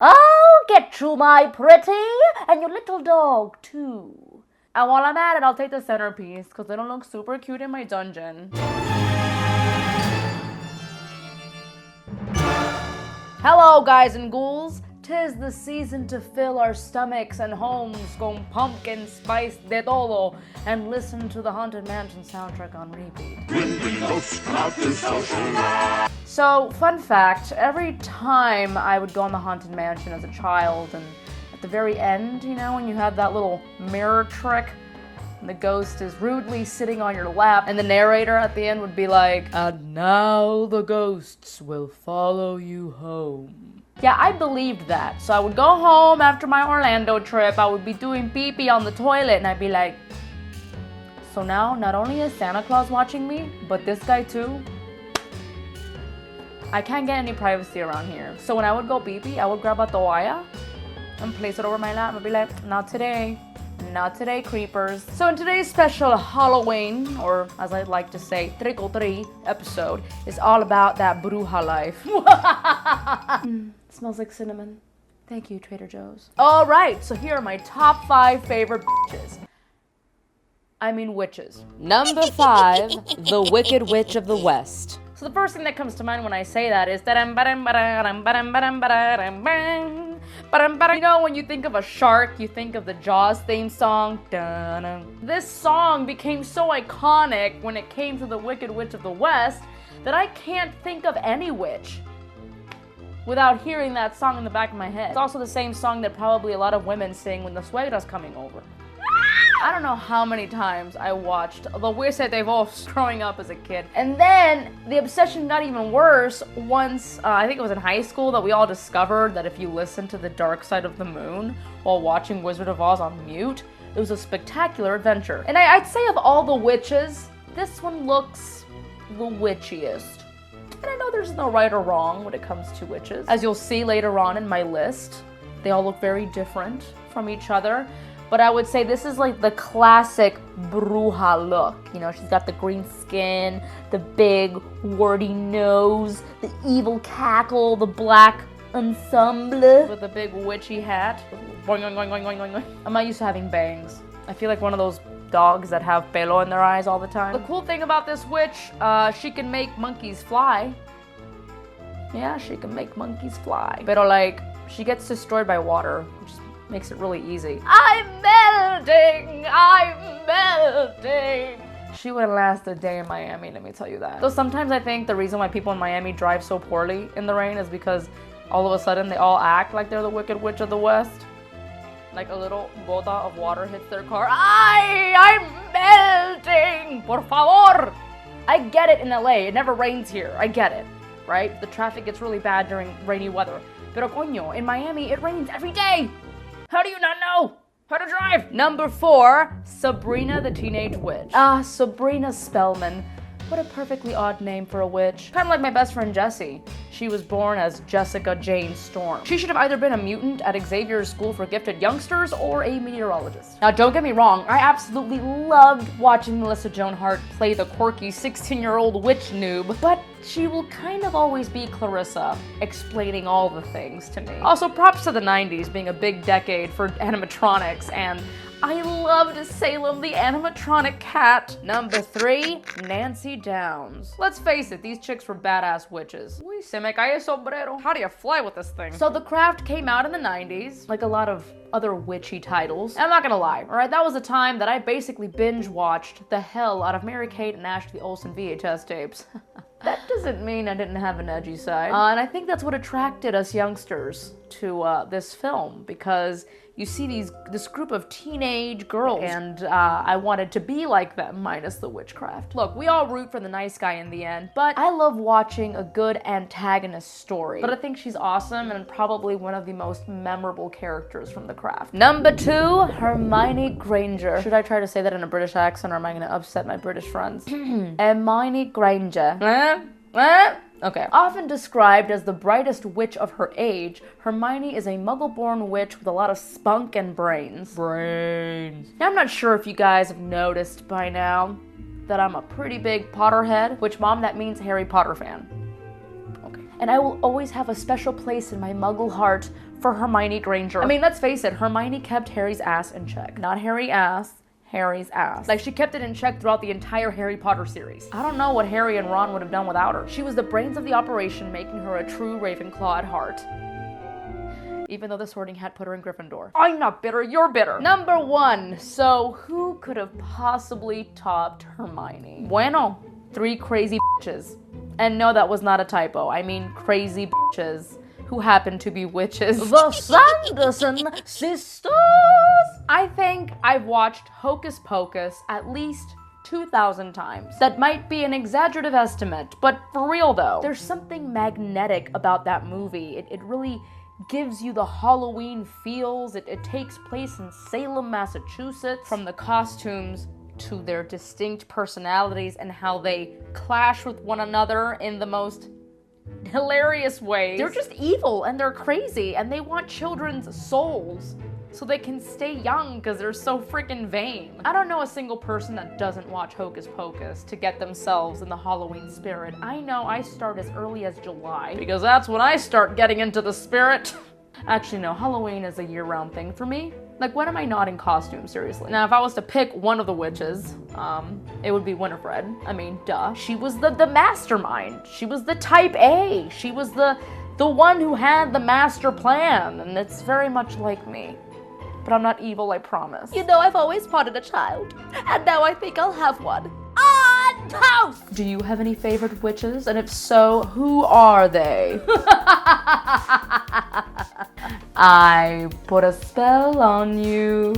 Oh, get you, my pretty, and your little dog, too. And while I'm at it, I'll take the centerpiece, because they don't look super cute in my dungeon. Hello, guys and ghouls. 'Tis the season to fill our stomachs and homes con pumpkin spice de todo and listen to the Haunted Mansion soundtrack on repeat. So, fun fact, every time I would go on the Haunted Mansion as a child, and at the very end, you know, when you have that little mirror trick, and the ghost is rudely sitting on your lap, and the narrator at the end would be like, "And now the ghosts will follow you home." Yeah, I believed that. So I would go home after my Orlando trip, I would be doing pee-pee on the toilet, and I'd be like, so now not only is Santa Claus watching me, but this guy too? I can't get any privacy around here. So when I would go pee-pee, I would grab a toalla and place it over my lap and be like, not today, creepers. So in today's special Halloween, or as I'd like to say, trick or treat episode, is all about that BRUJA life. Smells like cinnamon. Thank you, Trader Joe's. All right, so here are my top 5 favorite bitches. I mean witches. Number 5, the Wicked Witch of the West. So the first thing that comes to mind when I say that is you know, when you think of a shark, you think of the Jaws theme song. This song became so iconic when it came to the Wicked Witch of the West that I can't think of any witch without hearing that song in the back of my head. It's also the same song that probably a lot of women sing when the suegra's coming over. I don't know how many times I watched The Huese de Vos growing up as a kid. And then the obsession got even worse once, I think it was in high school, that we all discovered that if you listen to The Dark Side of the Moon while watching Wizard of Oz on mute, it was a spectacular adventure. And I'd say of all the witches, this one looks the witchiest. And I know there's no right or wrong when it comes to witches. As you'll see later on in my list, they all look very different from each other. But I would say this is like the classic BRUJA look. You know, she's got the green skin, the big warty nose, the evil cackle, the black ensemble with the big witchy hat. Boing, boing, boing, boing, boing, boing. I'm not used to having bangs. I feel like one of those dogs that have pelo in their eyes all the time. The cool thing about this witch, she can make monkeys fly. Yeah, she can make monkeys fly. But like, she gets destroyed by water, which makes it really easy. I'm melting! She wouldn't last a day in Miami, let me tell you that. So sometimes I think the reason why people in Miami drive so poorly in the rain is because all of a sudden they all act like they're the Wicked Witch of the West. Like a little gota of water hits their car. I'm melting! Por favor! I get it in LA, it never rains here, I get it, right? The traffic gets really bad during rainy weather. Pero coño, in Miami it rains every day! How do you not know how to drive? Number 4, Sabrina the Teenage Witch. Sabrina Spellman. What a perfectly odd name for a witch. Kind of like my best friend Jessie. She was born as Jessica Jane Storm. She should have either been a mutant at Xavier's School for Gifted Youngsters or a meteorologist. Now don't get me wrong, I absolutely loved watching Melissa Joan Hart play the quirky 16-year-old witch noob, but she will kind of always be Clarissa, explaining all the things to me. Also, props to the 90s being a big decade for animatronics, and I loved Salem the animatronic cat. Number 3, Nancy Downs. Let's face it, these chicks were badass witches. Uy, se me cae el sombrero. How do you fly with this thing? So The Craft came out in the 90s, like a lot of other witchy titles. And I'm not gonna lie, alright, that was a time that I basically binge watched the hell out of Mary-Kate and Ashley Olsen VHS tapes. That doesn't mean I didn't have an edgy side. And I think that's what attracted us youngsters to this film, because you see this group of teenage girls, and I wanted to be like them, minus the witchcraft. Look, we all root for the nice guy in the end, but I love watching a good antagonist story. But I think she's awesome and probably one of the most memorable characters from The Craft. Number 2, Hermione Granger. Should I try to say that in a British accent, or am I gonna upset my British friends? Hermione Granger. Okay. Often described as the brightest witch of her age, Hermione is a muggle-born witch with a lot of spunk and brains. Now, I'm not sure if you guys have noticed by now that I'm a pretty big Potterhead, which, Mom, that means Harry Potter fan. Okay. And I will always have a special place in my muggle heart for Hermione Granger. I mean, let's face it, Hermione kept Harry's ass in check. Not Harry ass, Harry's ass. Like, she kept it in check throughout the entire Harry Potter series. I don't know what Harry and Ron would have done without her. She was the brains of the operation, making her a true Ravenclaw at heart. Even though the Sorting Hat put her in Gryffindor. I'm not bitter, you're bitter. Number 1, so who could have possibly topped Hermione? Bueno, 3 crazy bitches. And no, that was not a typo. I mean crazy bitches who happen to be witches. The Sanderson sisters! I think I've watched Hocus Pocus at least 2,000 times. That might be an exaggerative estimate, but for real though, there's something magnetic about that movie. It really gives you the Halloween feels. It takes place in Salem, Massachusetts. From the costumes to their distinct personalities and how they clash with one another in the most hilarious ways. They're just evil and they're crazy and they want children's souls so they can stay young because they're so freaking vain. I don't know a single person that doesn't watch Hocus Pocus to get themselves in the Halloween spirit. I know I start as early as July because that's when I start getting into the spirit. Actually, no, Halloween is a year-round thing for me. Like, when am I not in costume, seriously? Now, if I was to pick one of the witches, it would be Winifred. I mean, duh. She was the mastermind. She was the type A. She was the one who had the master plan, and it's very much like me. But I'm not evil, I promise. You know, I've always wanted a child, and now I think I'll have one. On toast! Do you have any favorite witches? And if so, who are they? I put a spell on you.